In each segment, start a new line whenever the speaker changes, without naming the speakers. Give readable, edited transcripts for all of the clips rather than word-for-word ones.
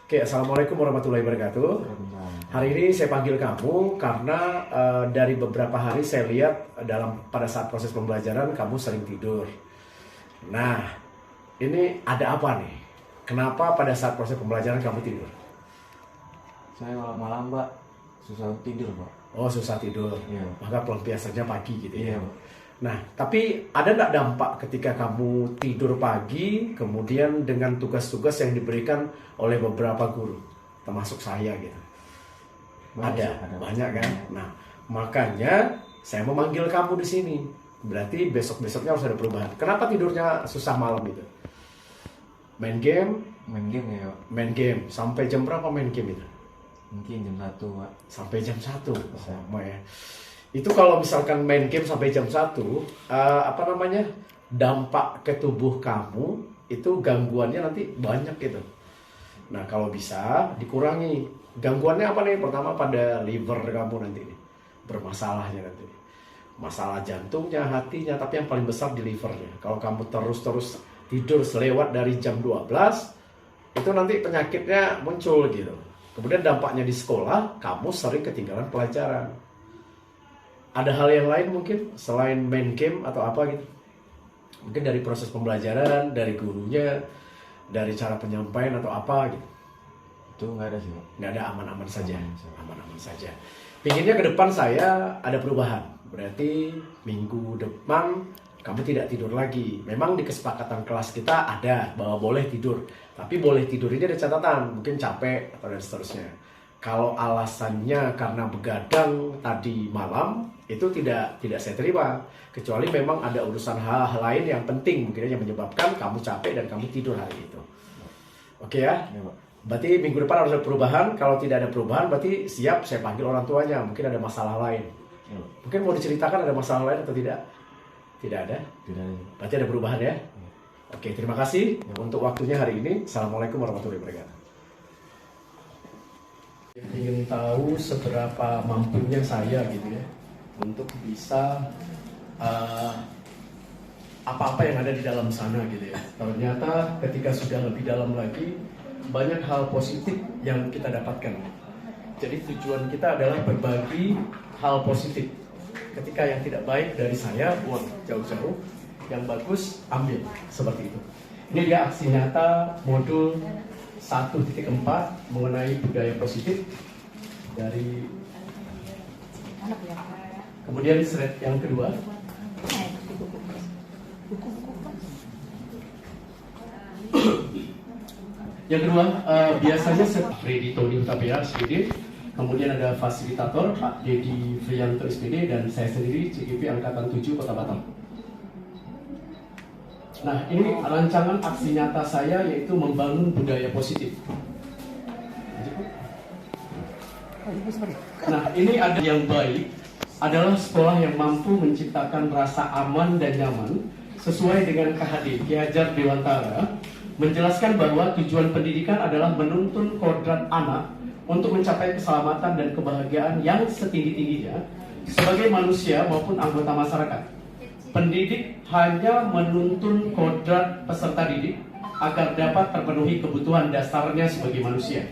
Oke, Assalamualaikum warahmatullahi wabarakatuh. Hari ini saya panggil kamu karena dari beberapa hari saya lihat pada saat proses pembelajaran kamu sering tidur. Nah, ini ada apa nih? Kenapa pada saat proses pembelajaran kamu tidur?
Saya malam Pak, susah tidur Pak.
Oh, susah tidur.
Iya.
Maka pelampiasannya pagi gitu ya.
Iya Pak.
Nah, tapi ada nggak dampak ketika kamu tidur pagi, kemudian dengan tugas-tugas yang diberikan oleh beberapa guru, termasuk saya gitu? Ada, banyak kan? Nah, makanya saya memanggil kamu di sini. Berarti besok-besoknya harus ada perubahan. Kenapa tidurnya susah malam itu? Main game?
Main game ya Pak.
Main game. Sampai jam berapa main game itu?
Mungkin jam 1 Pak.
Sampai jam 1. Sama ya. Itu kalau misalkan main game sampai jam 1, dampak ke tubuh kamu itu gangguannya nanti banyak gitu. Nah, kalau bisa dikurangi. Gangguannya apa nih? Pertama pada liver kamu nanti bermasalahnya nanti. Masalah jantungnya, hatinya, tapi yang paling besar di livernya. Kalau kamu terus-terus tidur selewat dari jam 12, itu nanti penyakitnya muncul gitu. Kemudian dampaknya di sekolah, kamu sering ketinggalan pelajaran. Ada hal yang lain mungkin selain main game atau apa gitu? Mungkin dari proses pembelajaran, dari gurunya, dari cara penyampaian atau apa gitu?
Itu nggak ada sih Pak.
Nggak ada, aman-aman saja.
Aman.
Aman-aman saja. Pinginnya ke depan saya ada perubahan. Berarti minggu depan kamu tidak tidur lagi. Memang di kesepakatan kelas kita ada bahwa boleh tidur. Tapi boleh tidur ini ada catatan. Mungkin capek atau dan seterusnya. Kalau alasannya karena begadang tadi malam, itu tidak saya terima. Kecuali memang ada urusan hal lain yang penting mungkin yang menyebabkan kamu capek dan kamu tidur hari itu. Oke ya?
Iya Pak.
Berarti minggu depan harus ada perubahan. Kalau tidak ada perubahan, berarti siap saya panggil orang tuanya. Mungkin ada masalah lain.
Iya Pak.
Mungkin mau diceritakan ada masalah lain atau tidak? Tidak ada?
Tidak ada.
Berarti ada perubahan ya? Oke, terima kasih untuk waktunya hari ini. Assalamualaikum warahmatullahi wabarakatuh. Ingin tahu seberapa mampunya saya gitu ya untuk bisa apa-apa yang ada di dalam sana gitu ya. Ternyata ketika sudah lebih dalam lagi banyak hal positif yang kita dapatkan. Jadi tujuan kita adalah berbagi hal positif. Ketika yang tidak baik dari saya buang jauh-jauh, yang bagus ambil, seperti itu. Ini dia aksi nyata modul 1.4 mengenai budaya positif dari kemudian slide yang kedua. Yang kedua, biasanya Freddy Tony Utapia SPD, kemudian ada fasilitator Pak Dedi Frianto SPD, dan saya sendiri CGP Angkatan 7 Kota Batam. Nah, ini rancangan aksi nyata saya yaitu membangun budaya positif. Nah, ini ada yang baik adalah sekolah yang mampu menciptakan rasa aman dan nyaman sesuai dengan KHD Ki Hajar Dewantara, menjelaskan bahwa tujuan pendidikan adalah menuntun kodrat anak untuk mencapai keselamatan dan kebahagiaan yang setinggi-tingginya sebagai manusia maupun anggota masyarakat. Pendidik hanya menuntun kodrat peserta didik agar dapat terpenuhi kebutuhan dasarnya sebagai manusia.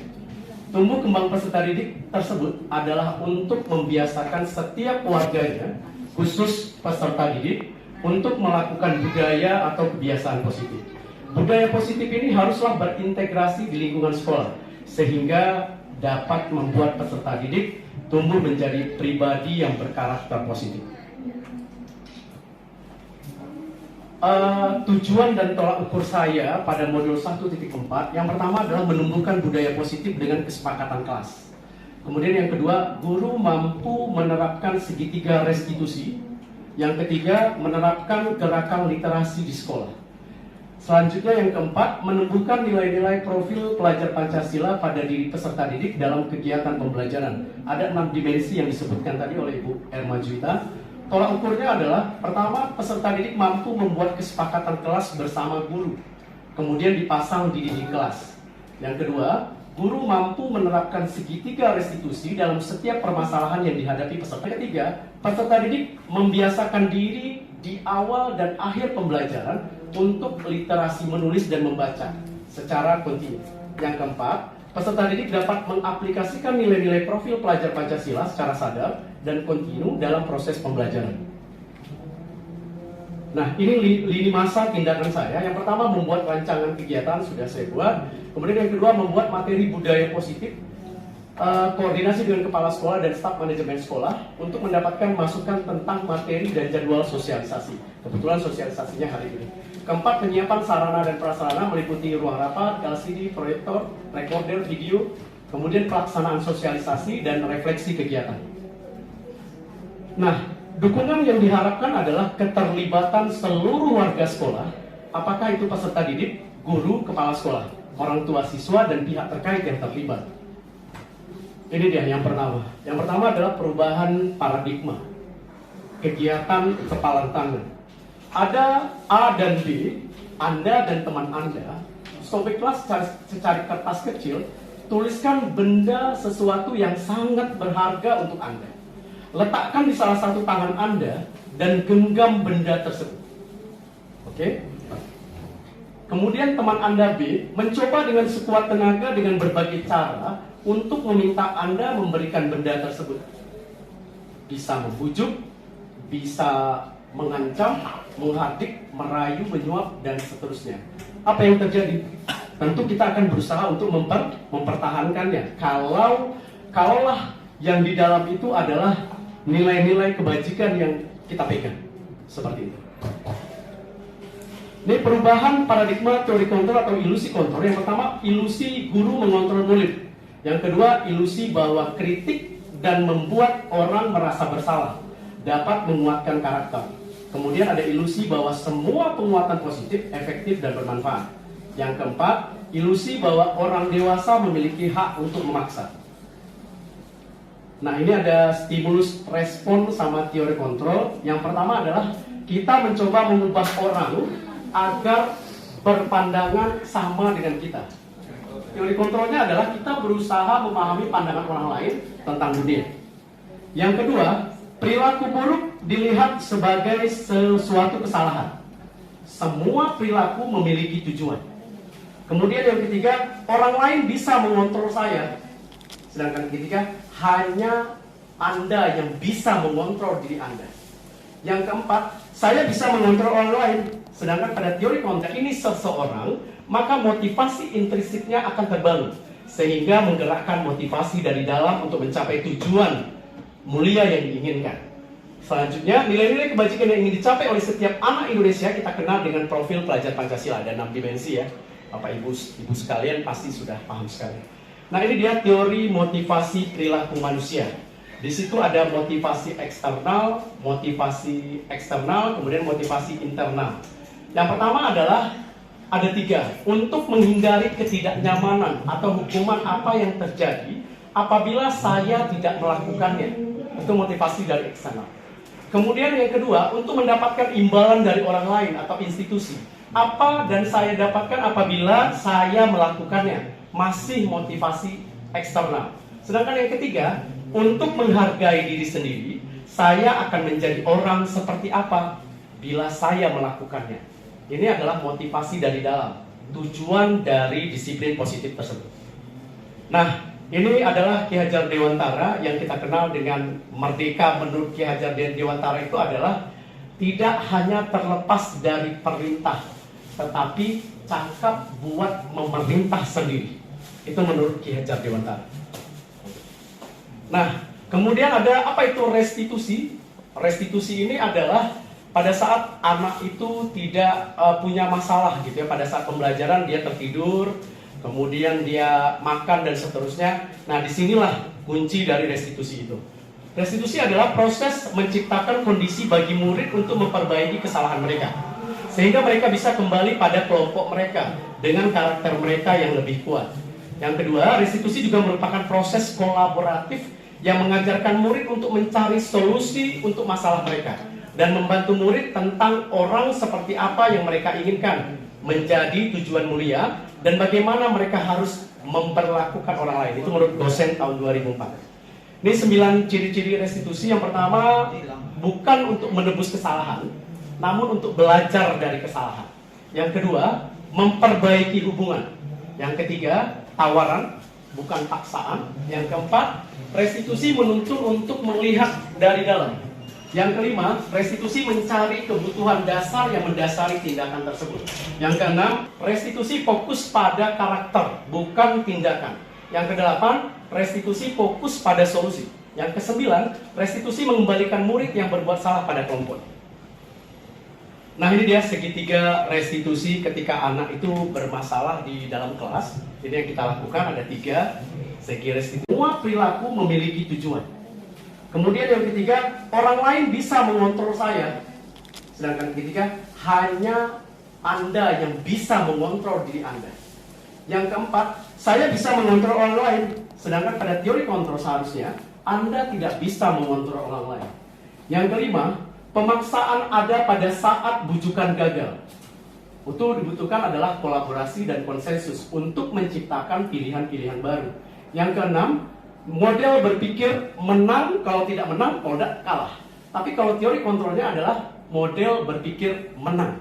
Tumbuh kembang peserta didik tersebut adalah untuk membiasakan setiap warganya, khusus peserta didik, untuk melakukan budaya atau kebiasaan positif. Budaya positif ini haruslah berintegrasi di lingkungan sekolah, sehingga dapat membuat peserta didik tumbuh menjadi pribadi yang berkarakter positif. Tujuan dan tolak ukur saya pada modul 1.4 yang pertama adalah menumbuhkan budaya positif dengan kesepakatan kelas. Kemudian yang kedua, guru mampu menerapkan segitiga restitusi. Yang ketiga, menerapkan gerakan literasi di sekolah. Selanjutnya yang keempat, menumbuhkan nilai-nilai profil pelajar Pancasila pada diri peserta didik dalam kegiatan pembelajaran. Ada 6 dimensi yang disebutkan tadi oleh Ibu Erma Juwita. Tolak ukurnya adalah, pertama, peserta didik mampu membuat kesepakatan kelas bersama guru, kemudian dipasang di dinding kelas. Yang kedua, guru mampu menerapkan segitiga restitusi dalam setiap permasalahan yang dihadapi peserta. Ketiga, peserta didik membiasakan diri di awal dan akhir pembelajaran untuk literasi menulis dan membaca secara kontinu. Yang keempat, Peserta didik dapat mengaplikasikan nilai-nilai profil pelajar Pancasila secara sadar dan kontinu dalam proses pembelajaran. Nah, ini lini masa tindakan saya. Yang pertama, membuat rancangan kegiatan, sudah saya buat. Kemudian yang kedua, membuat materi budaya positif, koordinasi dengan kepala sekolah dan staf manajemen sekolah untuk mendapatkan masukan tentang materi dan jadwal sosialisasi. Kebetulan sosialisasinya hari ini. Keempat, penyiapan sarana dan prasarana meliputi ruang rapat, LCD, proyektor, recorder video, kemudian pelaksanaan sosialisasi dan refleksi kegiatan. Nah, dukungan yang diharapkan adalah keterlibatan seluruh warga sekolah, apakah itu peserta didik, guru, kepala sekolah, orang tua siswa, dan pihak terkait yang terlibat. Ini dia yang pertama. Yang pertama adalah perubahan paradigma. Kegiatan kepalan tangan. Ada A dan B, Anda dan teman Anda, sobek kelas secari kertas kecil, tuliskan benda sesuatu yang sangat berharga untuk Anda. Letakkan di salah satu tangan Anda dan genggam benda tersebut. Oke? Kemudian teman Anda B mencoba dengan sekuat tenaga dengan berbagai cara untuk meminta Anda memberikan benda tersebut. Bisa membujuk, bisa mengancam, menghardik, merayu, menyuap, dan seterusnya. Apa yang terjadi? Tentu kita akan berusaha untuk mempertahankannya. Kalaulah yang di dalam itu adalah nilai-nilai kebajikan yang kita pegang. Seperti itu. Ini perubahan paradigma teori kontrol atau ilusi kontrol. Yang pertama, ilusi guru mengontrol murid. Yang kedua, ilusi bahwa kritik dan membuat orang merasa bersalah dapat menguatkan karakter. Kemudian ada ilusi bahwa semua penguatan positif, efektif, dan bermanfaat. Yang keempat, ilusi bahwa orang dewasa memiliki hak untuk memaksa. Nah, ini ada stimulus respon sama teori kontrol. Yang pertama adalah kita mencoba mengubah orang agar berpandangan sama dengan kita. Teori kontrolnya adalah kita berusaha memahami pandangan orang lain tentang dunia. Yang kedua, perilaku buruk dilihat sebagai sesuatu kesalahan. Semua perilaku memiliki tujuan. Kemudian yang ketiga, orang lain bisa mengontrol saya. Sedangkan ketiga, hanya Anda yang bisa mengontrol diri Anda. Yang keempat, saya bisa mengontrol orang lain. Sedangkan pada teori kontrol ini seseorang, maka motivasi intrinsiknya akan terbangun. Sehingga menggerakkan motivasi dari dalam untuk mencapai tujuan mulia yang diinginkan. Selanjutnya, nilai-nilai kebajikan yang ingin dicapai oleh setiap anak Indonesia kita kenal dengan profil pelajar Pancasila. Ada 6 dimensi ya. Bapak Ibu sekalian pasti sudah paham sekali. Nah, ini dia teori motivasi perilaku manusia. Di situ ada motivasi eksternal, kemudian motivasi internal. Yang pertama adalah ada 3. Untuk menghindari ketidaknyamanan atau hukuman apa yang terjadi apabila saya tidak melakukannya. Itu motivasi dari eksternal. Kemudian yang kedua, untuk mendapatkan imbalan dari orang lain atau institusi. Apa dan saya dapatkan apabila saya melakukannya. Masih motivasi eksternal. Sedangkan yang ketiga, untuk menghargai diri sendiri, saya akan menjadi orang seperti apa bila saya melakukannya. Ini adalah motivasi dari dalam, tujuan dari disiplin positif tersebut. Nah, ini adalah Ki Hajar Dewantara yang kita kenal dengan merdeka. Menurut Ki Hajar Dewantara itu adalah tidak hanya terlepas dari perintah, tetapi cakap buat memerintah sendiri. Itu menurut Ki Hajar Dewantara. Nah, kemudian ada apa itu restitusi? Restitusi ini adalah pada saat anak itu tidak punya masalah gitu ya, pada saat pembelajaran dia tertidur, kemudian dia makan dan seterusnya. Nah, disinilah kunci dari restitusi itu. Restitusi adalah proses menciptakan kondisi bagi murid untuk memperbaiki kesalahan mereka, sehingga mereka bisa kembali pada kelompok mereka dengan karakter mereka yang lebih kuat. Yang kedua, restitusi juga merupakan proses kolaboratif yang mengajarkan murid untuk mencari solusi untuk masalah mereka dan membantu murid tentang orang seperti apa yang mereka inginkan menjadi tujuan mulia dan bagaimana mereka harus memperlakukan orang lain. Itu menurut dosen tahun 2004. Ini 9 ciri-ciri restitusi. Yang pertama, bukan untuk menebus kesalahan, namun untuk belajar dari kesalahan. Yang kedua, memperbaiki hubungan. Yang ketiga, tawaran. bukan paksaan. Yang keempat, restitusi menuntun untuk melihat dari dalam. Yang kelima, restitusi mencari kebutuhan dasar yang mendasari tindakan tersebut. Yang keenam, restitusi fokus pada karakter, bukan tindakan. Yang kedelapan, restitusi fokus pada solusi. Yang kesembilan, restitusi mengembalikan murid yang berbuat salah pada kelompok. Nah, ini dia segitiga restitusi ketika anak itu bermasalah di dalam kelas. Jadi yang kita lakukan ada 3 segi restitusi. Semua perilaku memiliki tujuan. Kemudian yang ketiga, orang lain bisa mengontrol saya. Sedangkan ketiga, hanya Anda yang bisa mengontrol diri Anda. Yang keempat, saya bisa mengontrol orang lain. Sedangkan pada teori kontrol seharusnya, Anda tidak bisa mengontrol orang lain. Yang kelima, pemaksaan ada pada saat bujukan gagal. Itu dibutuhkan adalah kolaborasi dan konsensus untuk menciptakan pilihan-pilihan baru. Yang keenam, model berpikir menang, kalau tidak menang, kalau tidak kalah. Tapi kalau teori kontrolnya adalah model berpikir menang.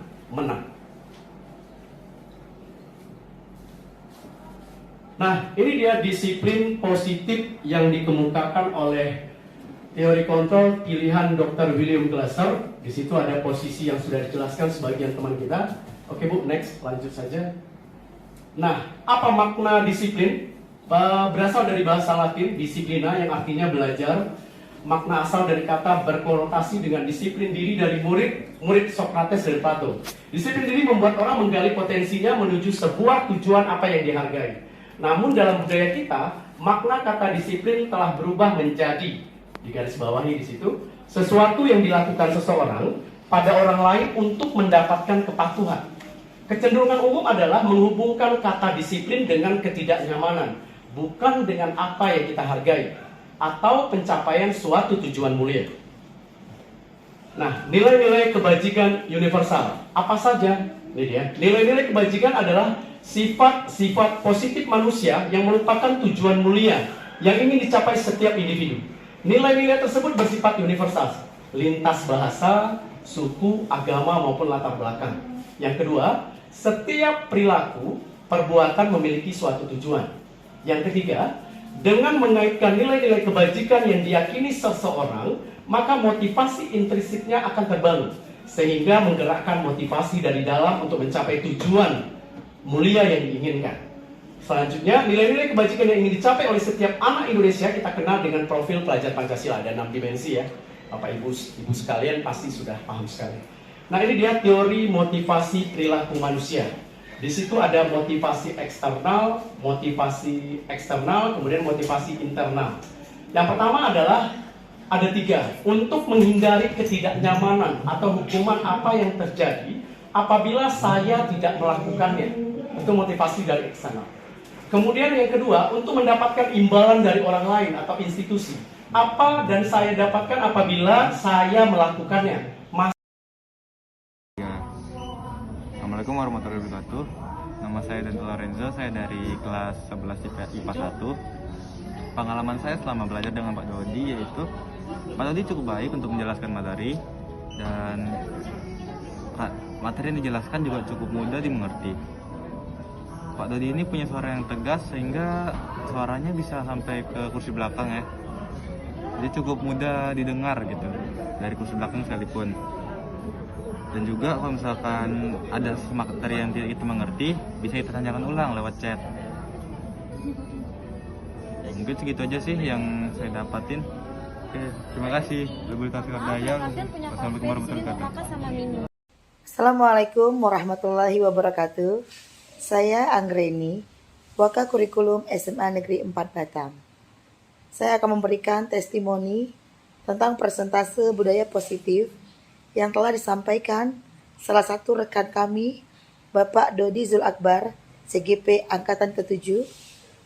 Nah, ini dia disiplin positif yang dikemukakan oleh teori kontrol pilihan Dr. William Glasser. Di situ ada posisi yang sudah dijelaskan sebagian teman kita. Oke Bu, next, lanjut saja. Nah, apa makna disiplin? Berasal dari bahasa Latin disiplina yang artinya belajar. Makna asal dari kata berkonotasi dengan disiplin diri dari murid Socrates dan Plato. Disiplin diri membuat orang menggali potensinya menuju sebuah tujuan apa yang dihargai. Namun dalam budaya kita, makna kata disiplin telah berubah menjadi, digarisbawahi di situ, sesuatu yang dilakukan seseorang pada orang lain untuk mendapatkan kepatuhan. Kecenderungan umum adalah menghubungkan kata disiplin dengan ketidaknyamanan, bukan dengan apa yang kita hargai, atau pencapaian suatu tujuan mulia. Nah, nilai-nilai kebajikan universal, apa saja? Ini dia. Nilai-nilai kebajikan adalah sifat-sifat positif manusia yang merupakan tujuan mulia yang ingin dicapai setiap individu. Nilai-nilai tersebut bersifat universal, lintas bahasa, suku, agama, maupun latar belakang. Yang kedua, setiap perilaku, perbuatan memiliki suatu tujuan. Yang ketiga, dengan mengaitkan nilai-nilai kebajikan yang diyakini seseorang, maka motivasi intrinsiknya akan terbangun, sehingga menggerakkan motivasi dari dalam untuk mencapai tujuan mulia yang diinginkan. Selanjutnya, nilai-nilai kebajikan yang ingin dicapai oleh setiap anak Indonesia kita kenal dengan profil pelajar Pancasila. Ada 6 dimensi ya. Bapak Ibu sekalian pasti sudah paham sekali. Nah, ini dia teori motivasi perilaku manusia. Di situ ada motivasi eksternal, kemudian motivasi internal. Yang pertama adalah ada 3. Untuk menghindari ketidaknyamanan atau hukuman apa yang terjadi apabila saya tidak melakukannya. Itu motivasi dari eksternal. Kemudian yang kedua, untuk mendapatkan imbalan dari orang lain atau institusi. Apa dan saya dapatkan apabila saya melakukannya.
Assalamualaikum warahmatullahi wabarakatuh. Nama saya Dante Lorenzo, saya dari kelas 11 IPA 1. Pengalaman saya selama belajar dengan Pak Dodi yaitu Pak Dodi cukup baik untuk menjelaskan materi, dan materi yang dijelaskan juga cukup mudah dimengerti. Pak Dodi ini punya suara yang tegas sehingga suaranya bisa sampai ke kursi belakang ya. Jadi cukup mudah didengar gitu dari kursi belakang sekalipun. Dan juga kalau misalkan ada materi yang tidak kita mengerti, bisa kita tanyakan ulang lewat chat. Mungkin segitu aja sih yang saya dapatin. Oke, terima kasih. Wassalamualaikum warahmatullahi wabarakatuh.
Assalamualaikum warahmatullahi wabarakatuh. Saya Anggreni, Waka Kurikulum SMA Negeri 4 Batam. Saya akan memberikan testimoni tentang persentase budaya positif yang telah disampaikan salah satu rekan kami, Bapak Dodi Zulakbar, CGP Angkatan ke-7,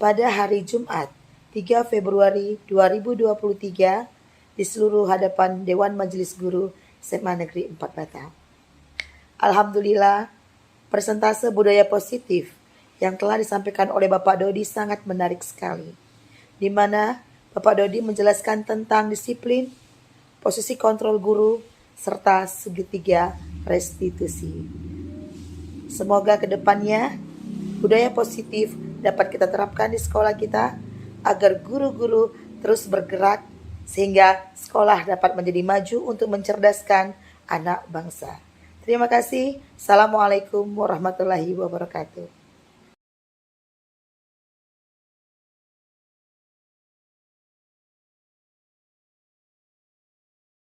pada hari Jumat 3 Februari 2023 di seluruh hadapan Dewan Majelis Guru SMA Negeri 4 Batam. Alhamdulillah, persentase budaya positif yang telah disampaikan oleh Bapak Dodi sangat menarik sekali, di mana Bapak Dodi menjelaskan tentang disiplin, posisi kontrol guru, serta segitiga restitusi. Semoga kedepannya budaya positif dapat kita terapkan di sekolah kita agar guru-guru terus bergerak sehingga sekolah dapat menjadi maju untuk mencerdaskan anak bangsa. Terima kasih. Assalamualaikum warahmatullahi wabarakatuh.